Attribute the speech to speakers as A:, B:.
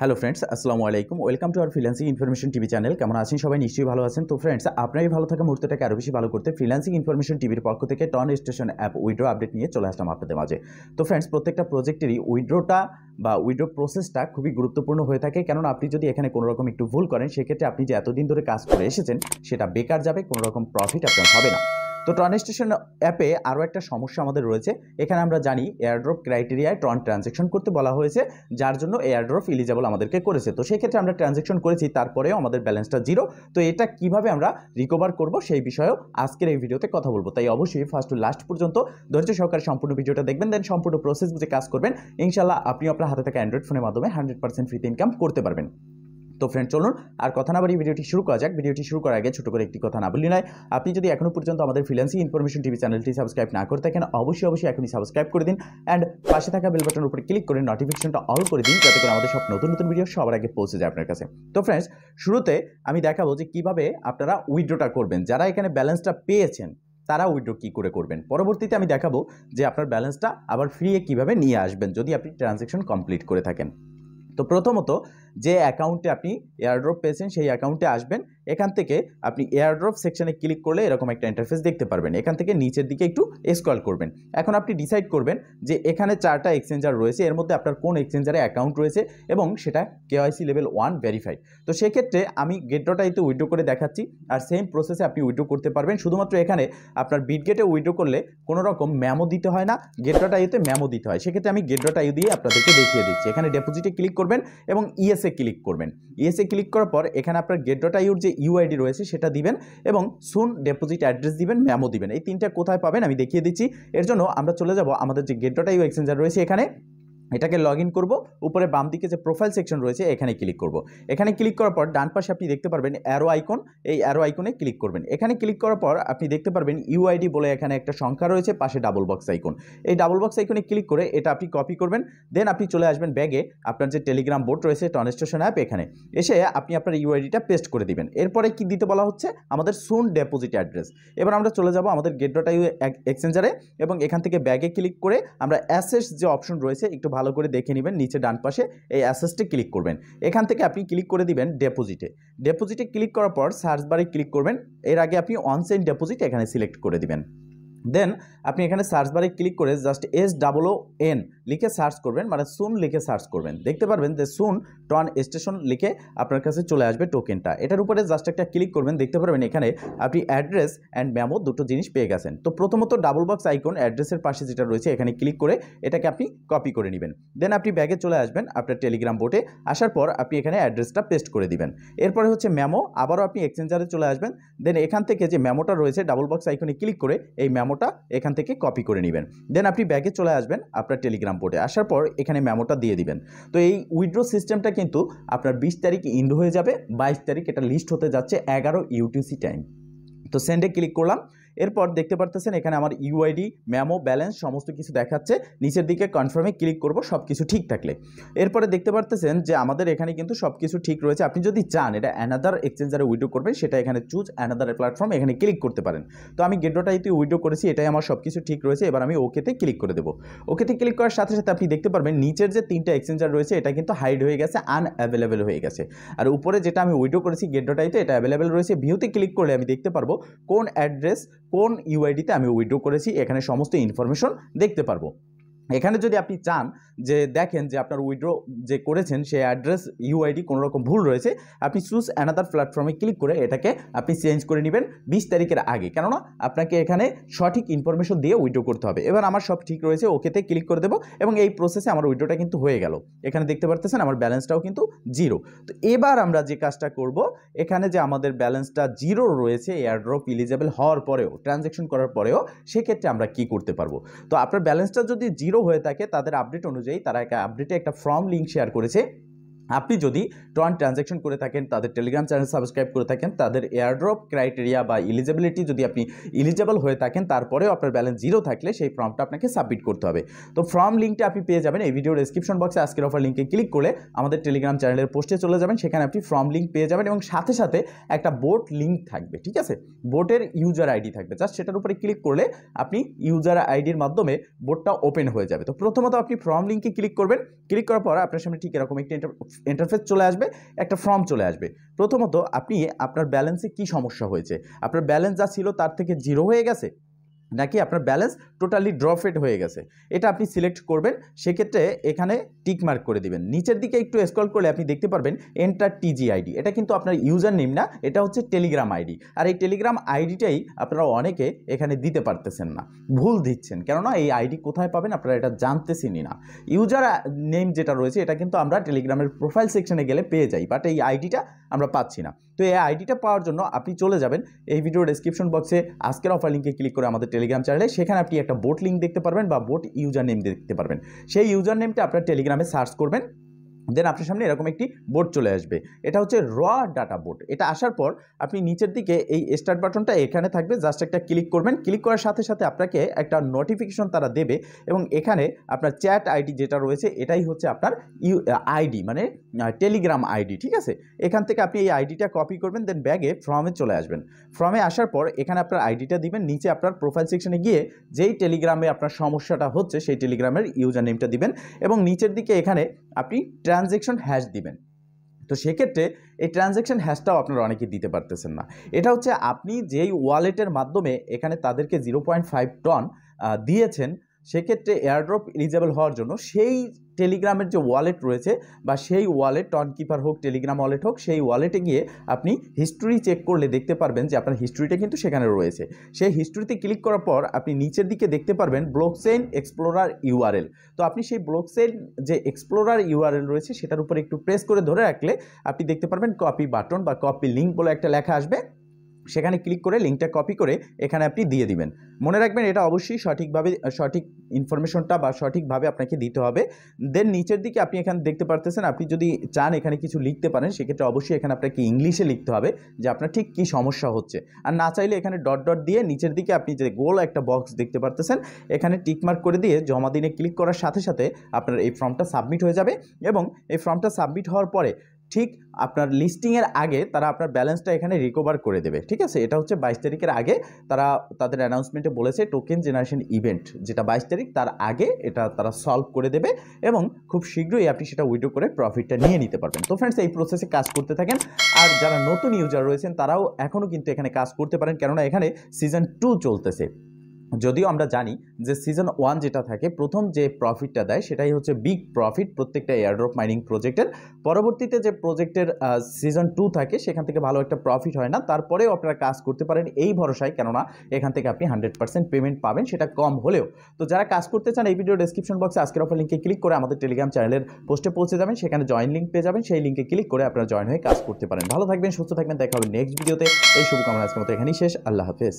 A: Hello friends, আসসালামু আলাইকুম। Welcome to our freelancing information TV channel. কেমন আছেন সবাই? নিশ্চয়ই ভালো আছেন। তো ফ্রেন্ডস, আপনারই ভালো থাকা মুহূর্তটাকে আরও বেশি ভালো করতে ফ্রিল্যান্সিং ইনফরমেশন টিভির পক্ষ থেকে টন স্টেশন অ্যাপ উইড্রো আপডেট নিয়ে চলে আসলাম আপনাদের মাঝে। তো ফ্রেন্ডস, প্রত্যেকটা প্রজেক্টেরই উইড্রোটা বা উইড্রো প্রসেসটা খুবই গুরুত্বপূর্ণ হয়ে থাকে, কেননা আপনি যদি এখানে কোনো রকম একটু ভুল করেন, সেক্ষেত্রে আপনি যে এতদিন ধরে কাজ করে এসেছেন সেটা বেকার যাবে, কোনো রকম প্রফিট আপনার হবে না। তো ট্রন স্টেশন অ্যাপে আরও একটা সমস্যা আমাদের রয়েছে। এখানে আমরা জানি এয়ারড্রপ ক্রাইটেরিয়ায় ট্রন ট্রানজ্যাকশন করতে বলা হয়েছে, যার জন্য এয়ারড্রপ এলিজেবল আমাদেরকে করেছে। তো সেক্ষেত্রে আমরা ট্রানজ্যাকশন করেছি, তারপরেও আমাদের ব্যালেন্সটা জিরো। তো এটা কিভাবে আমরা রিকভার করব সেই বিষয়েও আজকের এই ভিডিওতে কথা বলবো। তাই অবশ্যই ফার্স্ট টু লাস্ট পর্যন্ত ধৈর্য সহকারে সম্পূর্ণ ভিডিওটা দেখবেন, দেন সম্পূর্ণ প্রসেস বুঝে কাজ করবেন। ইনশাল্লাহ আপনি আপনার হাতে থাকা অ্যান্ড্রয়েড ফোনের মাধ্যমে 100% ফ্রিতে ইনকাম করতে পারবেন। তো ফ্রেন্ড, চলুন আর কথা না বাড়িয়ে ভিডিওটি শুরু করা যাক। ভিডিওটি শুরু করার আগে ছোট করে একটি কথা না বললি নয়, আপনি যদি এখনো পর্যন্ত আমাদের ফ্রিল্যান্সিং ইনফরমেশন টিভি চ্যানেলটি সাবস্ক্রাইব না করে থাকেন, অবশ্যই এখনই সাবস্ক্রাইব করে দিন অ্যান্ড পাশে থাকা বেল বাটনের উপরে ক্লিক করে নোটিফিকেশনটা অল করে দিন, যাতে করে আমাদের সব নতুন নতুন ভিডিও সবার আগে পৌঁছে যায় আপনার কাছে। তো ফ্রেন্ডস, শুরুতে আমি দেখাবো যে কিভাবে আপনারা উইথড্রটা করবেন। যারা এখানে ব্যালেন্সটা পেয়েছেন তারা উইথড্র কী করে করবেন। পরবর্তীতে আমি দেখাবো যে আপনার ব্যালেন্সটা আবার ফ্রিয়ে কীভাবে নিয়ে আসবেন যদি আপনি ট্রানজ্যাকশন কমপ্লিট করে থাকেন। তো প্রথমত যে অ্যাকাউন্টে আপনি এয়ারড্রপ পেয়েছেন সেই অ্যাকাউন্টে আসবেন। এখান থেকে আপনি এয়ারড্রপ সেকশনে ক্লিক করলে এরকম একটা ইন্টারফেস দেখতে পারবেন। এখান থেকে নিচের দিকে একটু স্ক্রল করবেন। এখন আপনি ডিসাইড করবেন যে এখানে 4টা এক্সচেঞ্জার রয়েছে, এর মধ্যে আপনার কোন এক্সচেঞ্জারে অ্যাকাউন্ট রয়েছে এবং সেটা কেওয়াইসি লেভেল 1 ভেরিফাইড। তো সেক্ষেত্রে আমি গেটডটাইতে উইথড্র করে দেখাচ্ছি, আর সেম প্রসেসে আপনি উইথড্র করতে পারবেন। শুধুমাত্র এখানে আপনার বিটগেটে উইথড্র করলে কোনো রকম ম্যামো দিতে হয় না, গেটডটাইতে ম্যামো দিতে হয়। সেক্ষেত্রে আমি গেটডটাই দিয়ে আপনাদেরকে দেখিয়ে দিচ্ছি। এখানে ডিপোজিটে ক্লিক করবেন এবং ইএসএ ক্লিক করবেন। ইএসএ ক্লিক করার পর এখানে আপনার গেট.iউর যে ইউআইডি রয়েছে সেটা দিবেন এবং সুন ডিপোজিট অ্যাড্রেস দিবেন, মেমো দিবেন। এই তিনটা কোথায় পাবেন আমি দেখিয়ে দিচ্ছি। এর জন্য আমরা চলে যাব আমাদের যে গেট.iউ এক্সচেঞ্জার রয়েছে এখানে, এটাকে লগ ইন করবো। উপরে বাম দিকে যে প্রোফাইল সেকশন রয়েছে এখানে ক্লিক করব। এখানে ক্লিক করার পর ডান পাশে আপনি দেখতে পারবেন অ্যারো আইকন, এই অ্যারো আইকনে ক্লিক করবেন। এখানে ক্লিক করার পর আপনি দেখতে পারবেন ইউআইডি বলে এখানে একটা সংখ্যা রয়েছে, পাশে ডাবল বক্স আইকন। এই ডাবল বক্স আইকনে ক্লিক করে এটা আপনি কপি করবেন। দেন আপনি চলে আসবেন ব্যাগে, আপনার যে টেলিগ্রাম বোট রয়েছে টন স্টেশন অ্যাপ, এখানে এসে আপনি আপনার ইউআইডিটা পেস্ট করে দিবেন। এরপরে কি দিতে বলা হচ্ছে, আমাদের সুন ডিপোজিট অ্যাড্রেস। এবার আমরা চলে যাব আমাদের গেট.iউ এক্সচেঞ্জারে এবং এখান থেকে ব্যাগে ক্লিক করে আমরা অ্যাসেস যে অপশন রয়েছে একটু ভালো করে দেখে নেবেন। নিচে ডান পাশে এই অ্যাসেসটে ক্লিক করবেন। এখান থেকে আপনি ক্লিক করে দিবেন ডেপোজিটে। ডেপোজিটে ক্লিক করার পর সার্চ বারে ক্লিক করবেন। এর আগে আপনি অনসেন্ড ডেপোজিট এখানে সিলেক্ট করে দিবেন। দেন আপনি এখানে সার্চ বারে ক্লিক করে জাস্ট SOON লিখে সার্চ করবেন, মানে সুন লিখে সার্চ করবেন। দেখতে পারবেন যে সুন টন স্টেশন লিখে আপনার কাছে চলে আসবে টোকেনটা। এটার উপরে জাস্ট একটা ক্লিক করবেন। দেখতে পারবেন এখানে আপনি অ্যাড্রেস অ্যান্ড মেমো দুটো জিনিস পেয়ে গেছেন। তো প্রথমত ডাবল বক্স আইকন অ্যাড্রেসের পাশে যেটা রয়েছে এখানে ক্লিক করে এটাকে আপনি কপি করে নেবেন। দেন আপনি ব্যাগে চলে আসবেন আপনার টেলিগ্রাম বোটে। আসার পর আপনি এখানে অ্যাড্রেসটা পেস্ট করে দিবেন। এরপরে হচ্ছে মেমো, আবারও আপনি এক্সচেঞ্জারে চলে আসবেন। দেন এখান থেকে যে মেমোটা রয়েছে ডাবল বক্স আইকনে ক্লিক করে এই মেমোটা এখান থেকে কপি করে নেবেন। দেন আপনি ব্যাগে চলে আসবেন আপনার টেলিগ্রাম বোর্ডে। আসার পর এখানে মেমোটা দিয়ে দিবেন। তো এই উইথড্র সিস্টেমটা কিন্তু আপনার 20 তারিখ ইন্ড হয়ে যাবে, 22 তারিখ এটা লিস্ট হতে যাচ্ছে 11 UTC টাইম। তো সেন্ডে ক্লিক করলাম। এরপর দেখতে পারতেছেন এখানে আমার ইউআইডি, মেমো, ব্যালেন্স সমস্ত কিছু দেখাচ্ছে। নিচের দিকে কনফার্মে ক্লিক করব সব কিছু ঠিক থাকলে। এরপরে দেখতে পারতেছেন যে আমাদের এখানে কিন্তু সব কিছু ঠিক রয়েছে। আপনি যদি চান এটা অ্যানাদার এক্সচেঞ্জারে উইথড্র করবেন, সেটা এখানে চুজ অ্যানাদার প্ল্যাটফর্ম, এখানে ক্লিক করতে পারেন। তো আমি গেট.iউতে উইথড্র করেছি, এটাই আমার সব কিছু ঠিক রয়েছে। এবার আমি ওকেতে ক্লিক করে দেবো। ওকেতে ক্লিক করার সাথে সাথে আপনি দেখতে পারবেন নিচের যে 3টা এক্সচেঞ্জার রয়েছে এটা কিন্তু হাইড হয়ে গেছে, আনঅ্যাভেলেবেল হয়ে গেছে। আর উপরে যেটা আমি উইথড্র করেছি গেট.iউতে এটা অ্যাভেলেবেল রয়েছে। ভিউতে ক্লিক করলে আমি দেখতে পারবো কোন অ্যাড্রেস কোন ইউআইডিতে আমি উইথড্র করেছি, এখানে সমস্ত ইনফরমেশন দেখতে পারবো। এখানে যদি আপনি চান যে দেখেন যে আপনার উইথড্র যে করেছেন সেই অ্যাড্রেস ইউআইডি কোনো রকম ভুল রয়েছে, আপনি চুজ অ্যানাদার প্ল্যাটফর্মে ক্লিক করে এটাকে আপনি চেঞ্জ করে নেবেন 20 তারিখের আগে, কেননা আপনাকে এখানে সঠিক ইনফরমেশন দিয়ে উইথড্র করতে হবে। এবার আমার সব ঠিক রয়েছে, ওকেতে ক্লিক করে দেবো এবং এই প্রসেসে আমার উইথড্রটা কিন্তু হয়ে গেল। এখানে দেখতে পারতেছেন আমার ব্যালেন্সটাও কিন্তু জিরো। তো এবার আমরা যে কাজটা করব, এখানে যে আমাদের ব্যালেন্সটা জিরো রয়েছে এয়ারড্রপ এলিজেবল হওয়ার পরেও, ট্রানজ্যাকশন করার পরেও, সেক্ষেত্রে আমরা কি করতে পারবো। তো আপনার ব্যালেন্সটা যদি জিরো হয়ে থাকে, তাদের আপডেট অনুযায়ী তারা আপডেটে একটা ফর্ম লিঙ্ক শেয়ার করেছে। আপনি যদি টন ট্রানজ্যাকশন করে থাকেন, তাদের টেলিগ্রাম চ্যানেল সাবস্ক্রাইব করে থাকেন, তাদের এয়ারড্রপ ক্রাইটেরিয়া বা এলিজিবিলিটি যদি আপনি এলিজেবল হয়ে থাকেন, তারপরেও আপনার ব্যালেন্স জিরো থাকলে সেই ফর্মটা আপনাকে সাবমিট করতে হবে। তো ফর্ম লিঙ্কটা আপনি পেয়ে যাবেন এই ভিডিওর ডেসক্রিপশন বক্সে। আজকের অফার লিঙ্কে ক্লিক করলে আমাদের টেলিগ্রাম চ্যানেলের পোস্টে চলে যাবেন, সেখানে আপনি ফর্ম লিঙ্ক পেয়ে যাবেন এবং সাথে সাথে একটা বোট লিঙ্ক থাকবে, ঠিক আছে, বোটের ইউজার আইডি থাকবে। জাস্ট সেটার উপরে ক্লিক করলে আপনি ইউজার আইডির মাধ্যমে বোটটা ওপেন হয়ে যাবে। তো প্রথমত আপনি ফর্ম লিঙ্কে ক্লিক করবেন। ক্লিক করার পর আপনার সামনে ঠিক এরকম একটি ইন্টারফেস চলে আসবে, একটা ফর্ম চলে আসবে। প্রথমত আপনি আপনার ব্যালেন্সে কি সমস্যা হয়েছে, আপনার ব্যালেন্স যা ছিল তার থেকে জিরো হয়ে গেছে নাকি আপনার ব্যালেন্স টোটালি ড্রপেড হয়ে গেছে, এটা আপনি সিলেক্ট করবেন। সেক্ষেত্রে এখানে টিক মার্ক করে দিবেন। নিচের দিকে একটু স্ক্রল করলে আপনি দেখতে পারবেন এন্টার টিজি আইডি। এটা কিন্তু আপনার ইউজার নেম না, এটা হচ্ছে টেলিগ্রাম আইডি। আর এই টেলিগ্রাম আইডিটাই আপনারা অনেকে এখানে দিতে পারতেছেন না, ভুল দিচ্ছেন, কেননা এই আইডি কোথায় পাবেন আপনারা এটা জানতেছেনই না। ইউজার নেম যেটা রয়েছে এটা কিন্তু আমরা টেলিগ্রামের প্রোফাইল সেকশনে গেলে পেয়ে যাই, বাট এই আইডিটা আমরা পাচ্ছি না। তো এই আইডিটা পাওয়ার জন্য আপনি চলে যাবেন এই ভিডিও ডেসক্রিপশন বক্সে আজকের অফার লিঙ্কে ক্লিক করে আমাদের টেলিগ্রাম চ্যানেলে, সেখানে আপনি একটা বোট লিঙ্ক দেখতে পারবেন বা বোট ইউজার নেম দেখতে পারবেন। সেই ইউজার নেমটা আপনার টেলিগ্রামে সার্চ করবেন, দেন আপনার সামনে এরকম একটি বোর্ড চলে আসবে। এটা হচ্ছে র ডাটা বোর্ড। এটা আসার পর আপনি নিচের দিকে এই স্টার্ট বাটনটা এখানে থাকবে, জাস্ট একটা ক্লিক করবেন। ক্লিক করার সাথে সাথে আপনাকে একটা নোটিফিকেশন তারা দেবে এবং এখানে আপনার চ্যাট আইডি যেটা রয়েছে এটাই হচ্ছে আপনার আইডি, মানে টেলিগ্রাম আইডি, ঠিক আছে। এখান থেকে আপনি এই আইডিটা কপি করবেন, দেন ব্যাগে ফর্মে চলে আসবেন। ফর্মে আসার পর এখানে আপনার আইডিটা দিবেন, নিচে আপনার প্রোফাইল সেকশনে গিয়ে যেই টেলিগ্রামে আপনার সমস্যাটা হচ্ছে সেই টেলিগ্রামের ইউজার নেমটা দিবেন এবং নিচের দিকে এখানে আপনি ট্রানজ্যাকশন হ্যাশ দিবেন। তো সেক্ষেত্রে এই ট্রানজ্যাকশন হ্যাশটাও আপনারা অনেকে দিতে পারতেছেন না। এটা হচ্ছে আপনি যেই ওয়ালেটের মাধ্যমে এখানে তাদেরকে 0.5 টন দিয়েছেন, সেক্ষেত্রে এয়ারড্রপ এলিজেবল হওয়ার জন্য সেই টেলিগ্রামের যে ওয়ালেট রয়েছে বা সেই ওয়ালেট টন কিপার হোক, টেলিগ্রাম ওয়ালেট হোক, সেই ওয়ালেটে গিয়ে আপনি হিস্ট্রি চেক করলে দেখতে পারবেন যে আপনার হিস্ট্রিটা কিন্তু সেখানে রয়েছে। সেই হিস্ট্রিতে ক্লিক করার পর আপনি নিচের দিকে দেখতে পারবেন ব্লকচেইন এক্সপ্লোরার ইউআরএল। তো আপনি সেই ব্লকচেইন যে এক্সপ্লোরার ইউআরএল রয়েছে সেটার উপর একটু প্রেস করে ধরে রাখলে আপনি দেখতে পারবেন কপি বাটন বা কপি লিঙ্ক বলে একটা লেখা আসবে। সেখানে ক্লিক করে লিঙ্কটা কপি করে এখানে আপনি দিয়ে দিবেন। মনে রাখবেন এটা অবশ্যই সঠিকভাবে সঠিক ইনফরমেশনটা বা সঠিকভাবে আপনাকে দিতে হবে। দেন নিচের দিকে আপনি এখানে দেখতে পারতেছেন, আপনি যদি চান এখানে কিছু লিখতে পারেন, সেক্ষেত্রে অবশ্যই এখানে আপনাকে ইংলিশে লিখতে হবে যে আপনার ঠিক কী সমস্যা হচ্ছে। আর না চাইলে এখানে ডট ডট দিয়ে নিচের দিকে আপনি যে গোল একটা বক্স দেখতে পারতেছেন এখানে টিকমার্ক করে দিয়ে জমা দিনে ক্লিক করার সাথে সাথে আপনার এই ফর্মটা সাবমিট হয়ে যাবে এবং এই ফর্মটা সাবমিট হওয়ার পরে ঠিক আপনার লিস্টিংয়ের আগে তারা আপনার ব্যালেন্সটা এখানে রিকভার করে দেবে, ঠিক আছে। এটা হচ্ছে 22 তারিখের আগে তারা তাদের অ্যানাউন্সমেন্টে বলেছে টোকেন জেনারেশন ইভেন্ট যেটা 22 তারিখ তার আগে এটা তারা সলভ করে দেবে এবং খুব শীঘ্রই আপনি সেটা উইথড্র করে প্রফিটটা নিয়ে নিতে পারবেন। তো ফ্রেন্ডস এই প্রসেসে কাজ করতে থাকেন, আর যারা নতুন ইউজার রয়েছেন তারাও এখনও কিন্তু এখানে কাজ করতে পারেন, কেননা এখানে সিজন 2 চলতেছে। যদিও আমরা জানি যে সিজন 1 যেটা থাকে প্রথম যে প্রফিটটা দেয় সেটাই হচ্ছে বিগ প্রফিট প্রত্যেকটা এয়ারড্রপ মাইনিং প্রজেক্টের। পরবর্তীতে যে প্রজেক্টের সিজন 2 থাকে সেখান থেকে ভালো একটা প্রফিট হয় না, তারপরেও আপনারা কাজ করতে পারেন এই ভরসায়, কেননা এখান থেকে আপনি 100% পেমেন্ট পাবেন, সেটা কম হলেও। তো যারা কাজ করতে চান এই ভিডিও ডেসক্রিপশন বক্সে আজকের অফার লিঙ্কে ক্লিক করে আমাদের টেলিগ্রাম চ্যানেলের পোস্টে পৌঁছে যাবেন, সেখানে জয়েন লিঙ্ক পেয়ে যাবেন, সেই লিঙ্কে ক্লিক করে আপনারা জয়েন হয়ে কাজ করতে পারেন। ভালো থাকবেন, সুস্থ থাকবেন, দেখা হবে নেক্সট ভিডিওতে। এই শুভকামনা আজকের মতো এখানেই শেষ। আল্লাহ হাফেজ।